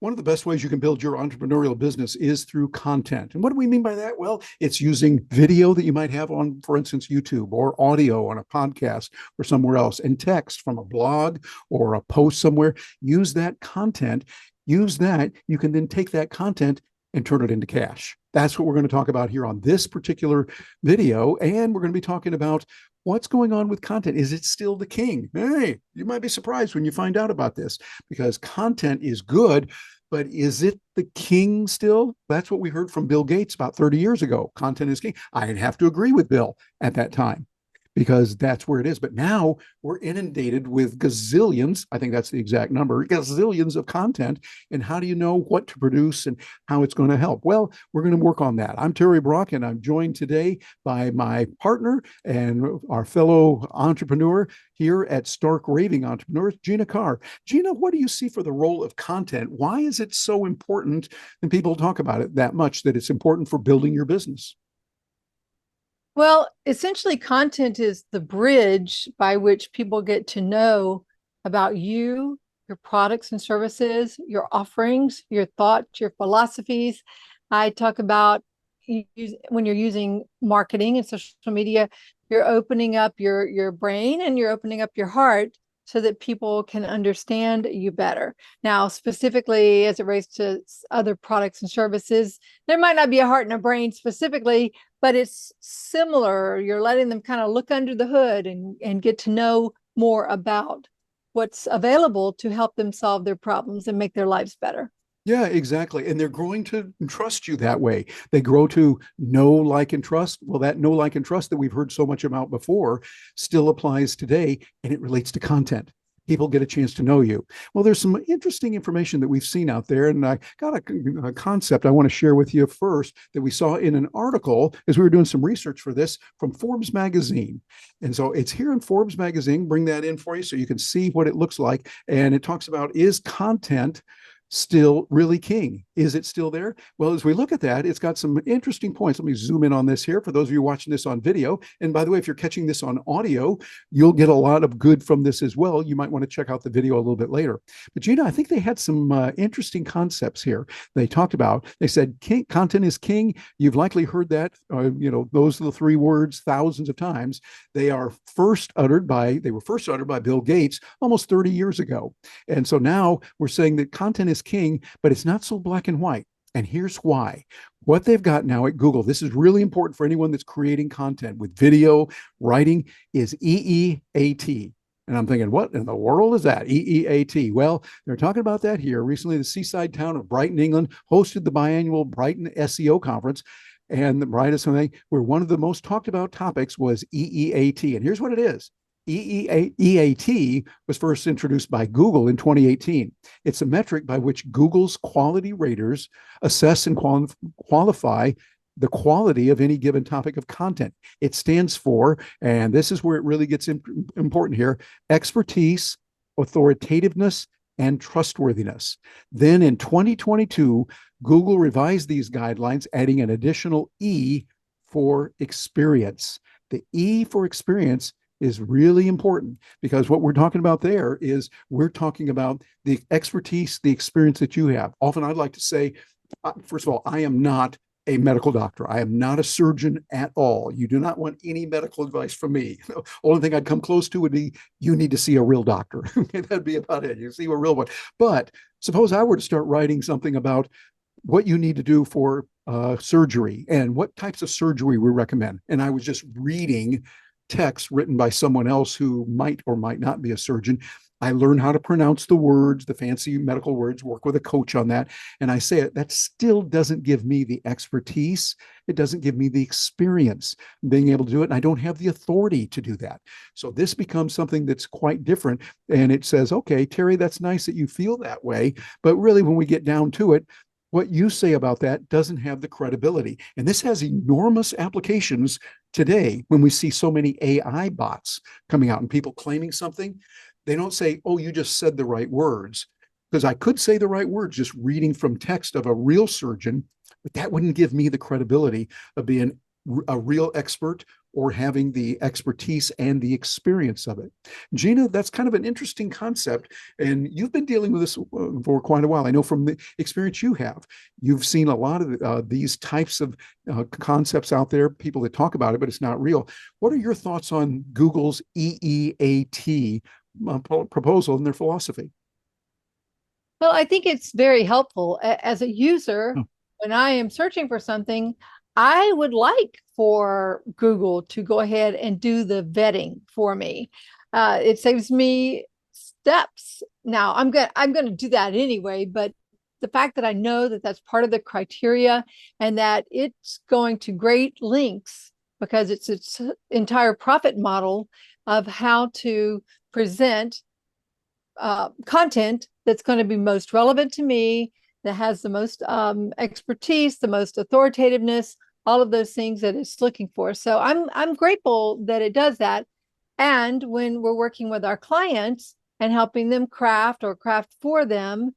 One of the best ways you can build your entrepreneurial business is through content. And what do we mean by that? Well, it's using video that you might have on, for instance, YouTube, or audio on a podcast or somewhere else, and text from a blog or a post somewhere. Use that content. Use that. You can then take that content and turn it into cash. That's what we're going to talk about here on this particular video. And we're going to be talking about what's going on with content. Is it still the king? Hey, you might be surprised when you find out about this, because content is good, but is it the king still? That's what we heard from Bill Gates about 30 years ago. Content is king. I'd have to agree with Bill at that time, because that's where it is. But now we're inundated with gazillions, I think that's the exact number, gazillions of content. And how do you know what to produce and how it's going to help? Well, we're going to work on that. I'm Terry Brock, and I'm joined today by my partner and our fellow entrepreneur here at Stark Raving Entrepreneurs, Gina Carr. Gina, what do you see for the role of content? Why is it so important, and people talk about it that much, that it's important for building your business? Well, essentially, content is the bridge by which people get to know about you, your products and services, your offerings, your thoughts, your philosophies. I talk about when you're using marketing and social media, you're opening up your brain and you're opening up your heart so that people can understand you better. Now, specifically as it relates to other products and services, there might not be a heart and a brain specifically, but it's similar. You're letting them kind of look under the hood and get to know more about what's available to help them solve their problems and make their lives better. Yeah, exactly. And they're growing to trust you that way. They grow to know, like, and trust. Well, that know, like, and trust that we've heard so much about before still applies today, and it relates to content. People get a chance to know you. Well, there's some interesting information that we've seen out there, and I got a concept I want to share with you first that we saw in an article as we were doing some research for this from Forbes Magazine. And so it's here in Forbes Magazine. Bring that in for you so you can see what it looks like. And it talks about, is content still really king? Is it still there? Well, as we look at that, it's got some interesting points. Let me zoom in on this here for those of you watching this on video. And by the way, if you're catching this on audio, you'll get a lot of good from this as well. You might want to check out the video a little bit later. But Gina, I think they had some interesting concepts here. They talked about, they said, king, content is king. You've likely heard that, those are the three words thousands of times. They were first uttered by Bill Gates almost 30 years ago. And so now we're saying that content is king, but it's not so black and white. And here's why. What they've got now at Google, this is really important for anyone that's creating content with video, writing, is EEAT. And I'm thinking, what in the world is that? EEAT. Well, they're talking about that here. Recently, the seaside town of Brighton, England, hosted the biannual Brighton SEO conference. And the brightest thing, where one of the most talked about topics was EEAT. And here's what it is. EEAT was first introduced by Google in 2018. It's a metric by which Google's quality raters assess and qualify the quality of any given topic of content. It stands for, and this is where it really gets important here, expertise, authoritativeness, and trustworthiness. Then in 2022, Google revised these guidelines, adding an additional E for experience. The E for experience is really important, because what we're talking about there is we're talking about the expertise, the experience that you have. Often I'd like to say, first of all, I am not a medical doctor. I am not a surgeon at all. You do not want any medical advice from me. The only thing I'd come close to would be, you need to see a real doctor. That'd be about it. You see a real one. But suppose I were to start writing something about what you need to do for surgery and what types of surgery we recommend. And I was just reading text written by someone else who might or might not be a surgeon. I learn how to pronounce the words, the fancy medical words, work with a coach on that. And I say it, that still doesn't give me the expertise. It doesn't give me the experience being able to do it. And I don't have the authority to do that. So this becomes something that's quite different. And it says, okay, Terry, that's nice that you feel that way. But really, when we get down to it, what you say about that doesn't have the credibility. And this has enormous applications today when we see so many AI bots coming out and people claiming something. They don't say, oh, you just said the right words, because I could say the right words just reading from text of a real surgeon, but that wouldn't give me the credibility of being a real expert or having the expertise and the experience of it. Gina, that's kind of an interesting concept. And you've been dealing with this for quite a while. I know from the experience you have, you've seen a lot of these types of concepts out there, people that talk about it, but it's not real. What are your thoughts on Google's EEAT proposal and their philosophy? Well, I think it's very helpful. As a user, Oh, when I am searching for something, I would like for Google to go ahead and do the vetting for me. It saves me steps. Now, I'm going to do that anyway, but the fact that I know that that's part of the criteria and that it's going to great lengths because it's its entire profit model of how to present content that's going to be most relevant to me, that has the most expertise, the most authoritativeness, all of those things that it's looking for. So I'm grateful that it does that. And when we're working with our clients and helping them craft or craft for them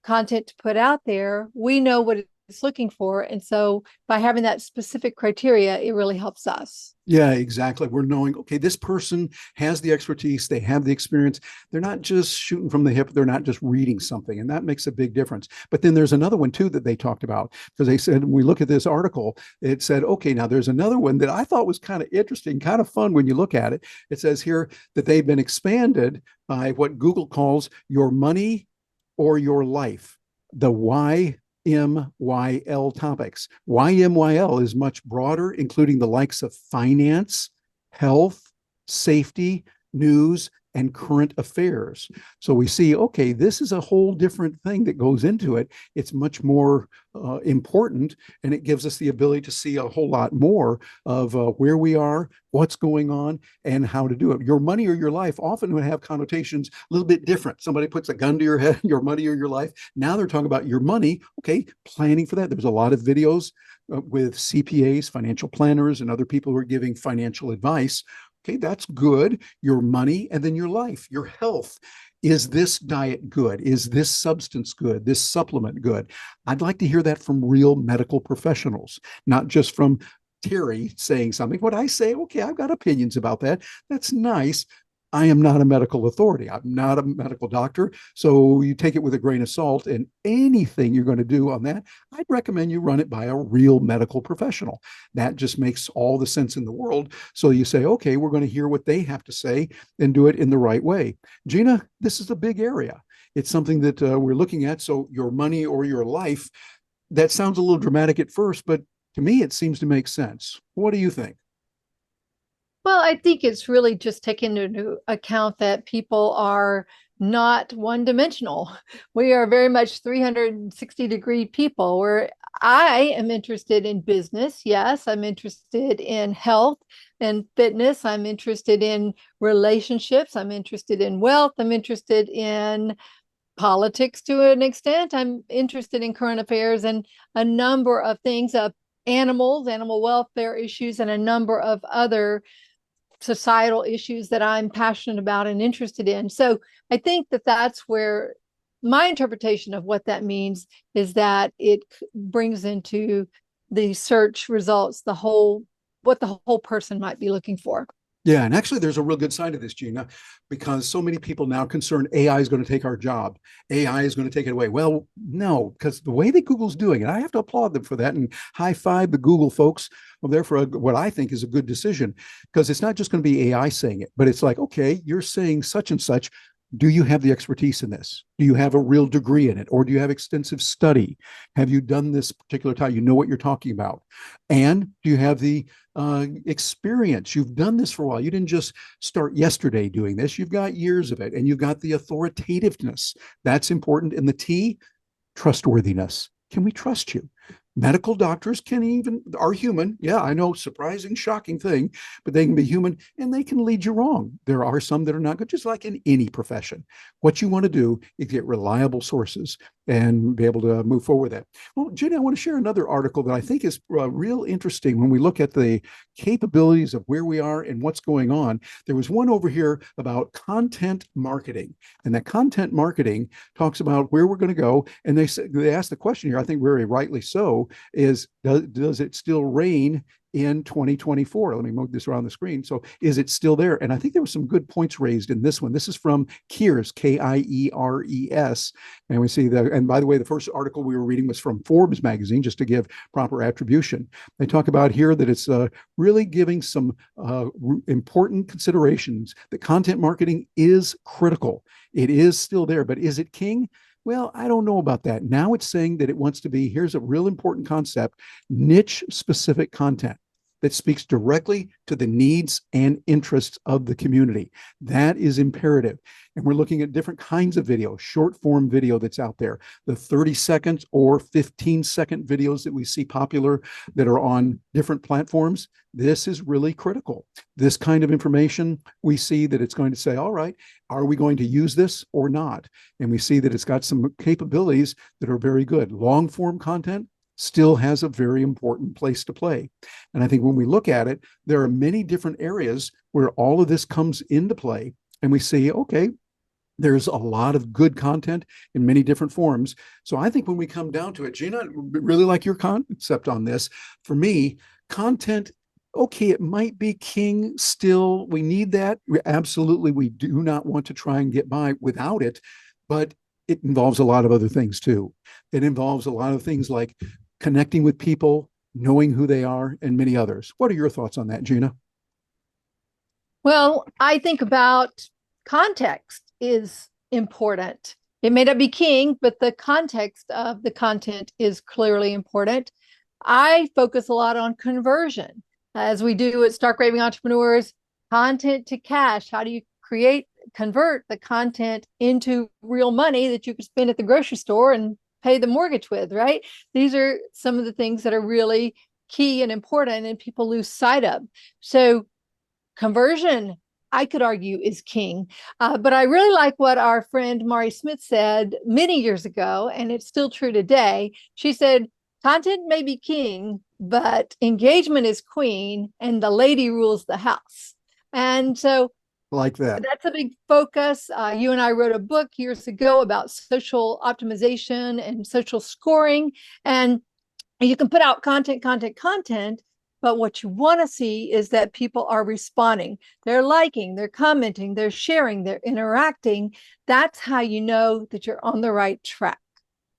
content to put out there, we know what it's looking for. And so by having that specific criteria, it really helps us. yeah, exactly. We're knowing, okay, this person has the expertise, they have the experience. They're not just shooting from the hip, they're not just reading something. And that makes a big difference. But then there's another one too that they talked about because they said, when we look at this article, it said, okay, now there's another one that I thought was kind of interesting, kind of fun when you look at it. It says here that they've been expanded by what Google calls your money or your life, the YMYL topics. YMYL is much broader, including the likes of finance, health, safety, news, and current affairs. So we see, okay, this is a whole different thing that goes into it. It's much more important, and it gives us the ability to see a whole lot more of where we are, what's going on, and how to do it. Your money or your life often would have connotations a little bit different. Somebody puts a gun to your head, your money or your life. Now they're talking about your money. Okay, planning for that. There's a lot of videos with CPAs, financial planners, and other people who are giving financial advice. Okay, that's good. Your money and then your life, your health. Is this diet good? Is this substance good? This supplement good? I'd like to hear that from real medical professionals, not just from Terry saying something. What I say, okay, I've got opinions about that. That's nice. I am not a medical authority. I'm not a medical doctor. So you take it with a grain of salt, and anything you're going to do on that, I'd recommend you run it by a real medical professional. That just makes all the sense in the world. So you say, okay, we're going to hear what they have to say and do it in the right way. Gina, this is a big area. It's something that we're looking at. So your money or your life, that sounds a little dramatic at first, but to me, it seems to make sense. What do you think? Well, I think it's really just taking into account that people are not one dimensional. We are very much 360-degree people where I am interested in business. Yes, I'm interested in health and fitness. I'm interested in relationships. I'm interested in wealth. I'm interested in politics to an extent. I'm interested in current affairs and a number of things of animals, animal welfare issues, and a number of other societal issues that I'm passionate about and interested in. So I think that that's where my interpretation of what that means is that it brings into the search results the whole what the whole person might be looking for. Yeah, and actually, there's a real good side to this, Gina, because so many people now concerned AI is going to take our job. AI is going to take it away. Well, no, because the way that Google's doing it, I have to applaud them for that and high five the Google folks. Well, therefore, what I think is a good decision, because it's not just going to be AI saying it, but it's like, okay, you're saying such and such. Do you have the expertise in this? Do you have a real degree in it? Or do you have extensive study? Have you done this particular time? You know what you're talking about. And do you have the experience? You've done this for a while. You didn't just start yesterday doing this. You've got years of it, and you've got the authoritativeness. That's important. And the T, trustworthiness. Can we trust you? Medical doctors are human. Yeah, I know, surprising, shocking thing, but they can be human and they can lead you wrong. There are some that are not good, just like in any profession. What you want to do is get reliable sources and be able to move forward with that. Well, Jenny, I want to share another article that I think is real interesting when we look at the capabilities of where we are and what's going on. There was one over here about content marketing, and that content marketing talks about where we're going to go. And they asked the question here, I think very rightly so, is does it still reign in 2024? Let me move this around the screen. So is it still there? And I think there were some good points raised in this one. This is from Kiers, Kiers. And we see that, and by the way, the first article we were reading was from Forbes Magazine, just to give proper attribution. They talk about here that it's really giving some important considerations that content marketing is critical. It is still there, but is it king? Well, I don't know about that. Now it's saying that it wants to be, here's a real important concept, niche specific content that speaks directly to the needs and interests of the community. That is imperative. And we're looking at different kinds of video, short form video that's out there, the 30-second or 15-second videos that we see popular that are on different platforms. This is really critical. This kind of information, we see that it's going to say, all right, are we going to use this or not? And we see that it's got some capabilities that are very good. Long form content still has a very important place to play. And I think when we look at it, there are many different areas where all of this comes into play. And we see, okay, there's a lot of good content in many different forms. So I think when we come down to it, Gina, I really like your concept on this. For me, content, okay, it might be king still. We need that. Absolutely, we do not want to try and get by without it, but it involves a lot of other things too. It involves a lot of things like connecting with people, knowing who they are, and many others. What are your thoughts on that, Gina? Well, I think about context is important. It may not be king, but the context of the content is clearly important. I focus a lot on conversion, as we do at Stark Raving Entrepreneurs, content to cash. How do you convert the content into real money that you can spend at the grocery store and pay the mortgage with, right? These are some of the things that are really key and important and people lose sight of. So conversion, I could argue, is king. But I really like what our friend Mari Smith said many years ago, and it's still true today. She said, content may be king, but engagement is queen, and the lady rules the house. And so like that. That's a big focus. You and I wrote a book years ago about social optimization and social scoring. And you can put out content, but what you want to see is that people are responding. They're liking, they're commenting, they're sharing, they're interacting. That's how you know that you're on the right track.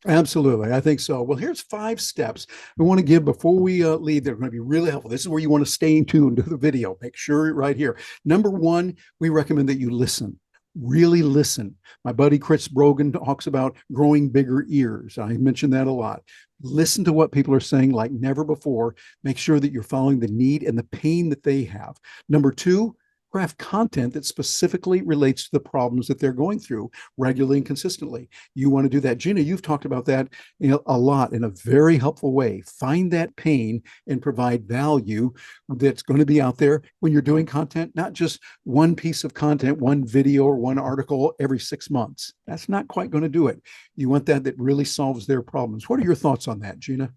Absolutely. I think so. Well, here's 5 steps we want to give before we leave. They're going to be really helpful. This is where you want to stay tuned to the video. Make sure right here. Number 1, we recommend that you listen. Really listen. My buddy Chris Brogan talks about growing bigger ears. I mentioned that a lot. Listen to what people are saying like never before. Make sure that you're following the need and the pain that they have. Number 2, craft content that specifically relates to the problems that they're going through regularly and consistently. You want to do that. Gina, you've talked about that a lot in a very helpful way. Find that pain and provide value that's going to be out there when you're doing content, not just one piece of content, one video or one article every 6 months. That's not quite going to do it. You want that really solves their problems. What are your thoughts on that, Gina?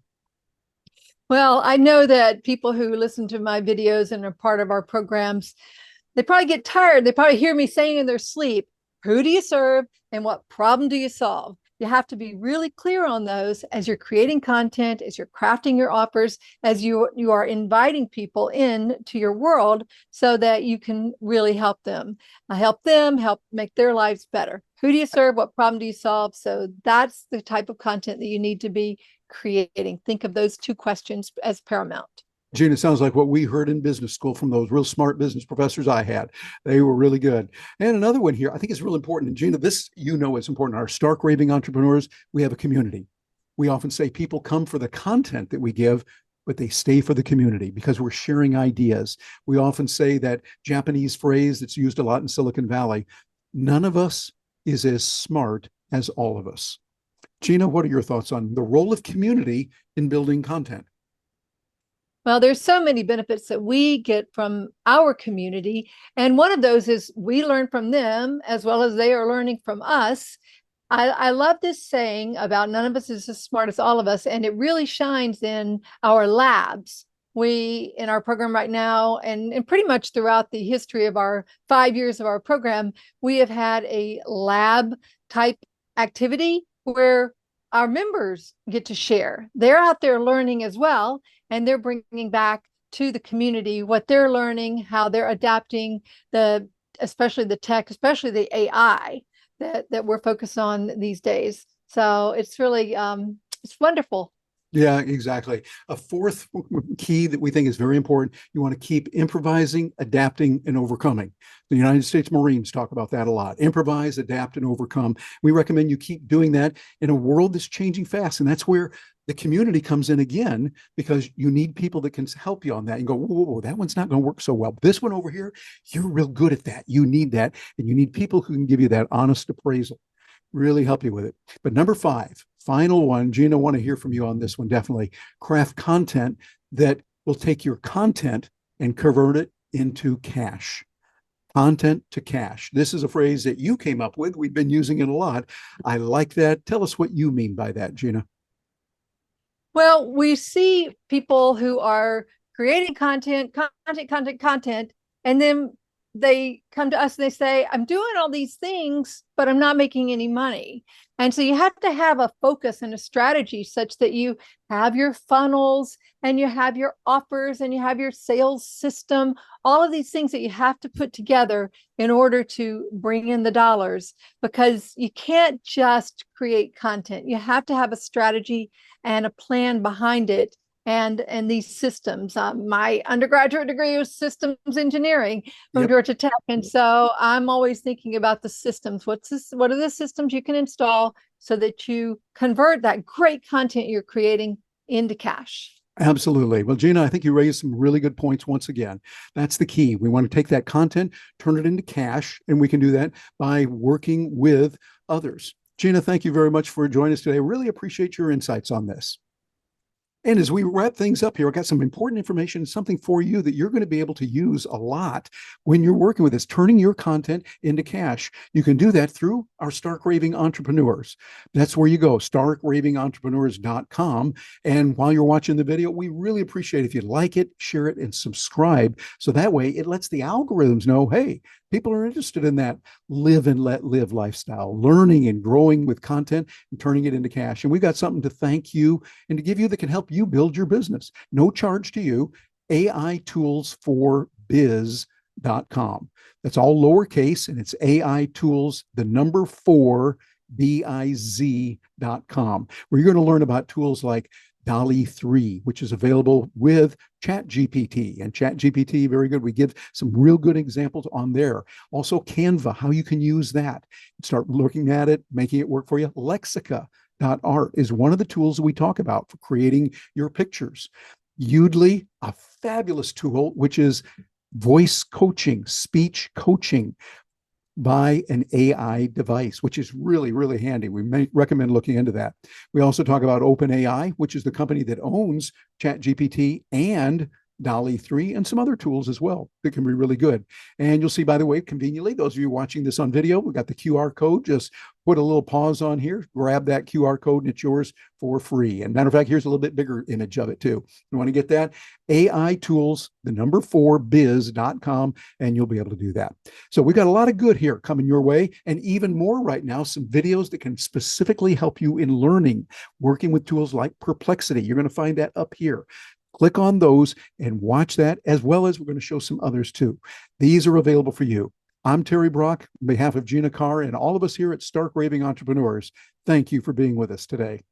Well, I know that people who listen to my videos and are part of our programs, they probably get tired. They probably hear me saying in their sleep, who do you serve and what problem do you solve? You have to be really clear on those as you're creating content, as you're crafting your offers, as you are inviting people in to your world so that you can really help them, help make their lives better. Who do you serve? What problem do you solve? So that's the type of content that you need to be creating. Think of those 2 questions as paramount. Gina, it sounds like what we heard in business school from those real smart business professors I had. They were really good. And another one here, I think is real important. And Gina, this, is important. Our Stark Raving Entrepreneurs, we have a community. We often say people come for the content that we give, but they stay for the community because we're sharing ideas. We often say that Japanese phrase that's used a lot in Silicon Valley, none of us is as smart as all of us. Gina, what are your thoughts on the role of community in building content? Well, there's so many benefits that we get from our community. And one of those is we learn from them as well as they are learning from us. I love this saying about none of us is as smart as all of us. And it really shines in our labs. We, in our program right now, and pretty much throughout the history of our 5 years of our program, we have had a lab type activity where our members get to share. They're out there learning as well, and they're bringing back to the community, what they're learning, how they're adapting especially the tech, especially the AI that we're focused on these days. So it's really it's wonderful. Yeah, exactly. A fourth key that we think is very important, you want to keep improvising, adapting, and overcoming. The United States Marines talk about that a lot. Improvise, adapt, and overcome. We recommend you keep doing that in a world that's changing fast. And that's where the community comes in again, because you need people that can help you on that. You go, whoa, whoa, whoa, that one's not going to work so well. This one over here, you're real good at that. You need that. And you need people who can give you that honest appraisal, really help you with it. But number 5, final one, Gina, I want to hear from you on this one, definitely. Craft content that will take your content and convert it into cash. Content to cash. This is a phrase that you came up with. We've been using it a lot. I like that. Tell us what you mean by that, Gina. Well, we see people who are creating content, and then they come to us and they say, I'm doing all these things, but I'm not making any money. And so you have to have a focus and a strategy such that you have your funnels and you have your offers and you have your sales system, all of these things that you have to put together in order to bring in the dollars, because you can't just create content. You have to have a strategy and a plan behind it. And these systems. My undergraduate degree was systems engineering from Georgia Tech, and so I'm always thinking about the systems. What are the systems you can install so that you convert that great content you're creating into cash? Absolutely. Well, Gina, I think you raised some really good points once again. That's the key. We want to take that content, turn it into cash, and we can do that by working with others. Gina, thank you very much for joining us today. Really appreciate your insights on this. And as we wrap things up here, I've got some important information, something for you that you're going to be able to use a lot when you're working with this, turning your content into cash. You can do that through our Stark Raving Entrepreneurs. That's where you go, starkravingentrepreneurs.com. And while you're watching the video, we really appreciate if you like it, share it, and subscribe. So that way it lets the algorithms know, hey, people are interested in that live and let live lifestyle, learning and growing with content and turning it into cash. And we've got something to thank you and to give you that can help you build your business. No charge to you, AItoolsforbiz.com. That's all lowercase, and it's AI tools, the number 4, biz.com, where you're going to learn about tools like DALL-E 3, which is available with ChatGPT. And ChatGPT, very good. We give some real good examples on there. Also, Canva, how you can use that. Start looking at it, making it work for you. Lexica.art is one of the tools that we talk about for creating your pictures. Udly, a fabulous tool, which is voice coaching, speech coaching by an AI device, which is really, really handy. We may recommend looking into that. We also talk about OpenAI, which is the company that owns ChatGPT and DALL-E 3 and some other tools as well that can be really good. And you'll see, by the way, conveniently, those of you watching this on video, we got the QR code. Just put a little pause on here, grab that QR code, and it's yours for free. And matter of fact, here's a little bit bigger image of it too. You want to get that? AI tools, the number 4 biz.com, and you'll be able to do that. So we've got a lot of good here coming your way, and even more right now, some videos that can specifically help you in learning, working with tools like Perplexity. You're going to find that up here. Click on those and watch that, as well as we're going to show some others too. These are available for you. I'm Terry Brock, on behalf of Gina Carr and all of us here at Stark Raving Entrepreneurs. Thank you for being with us today.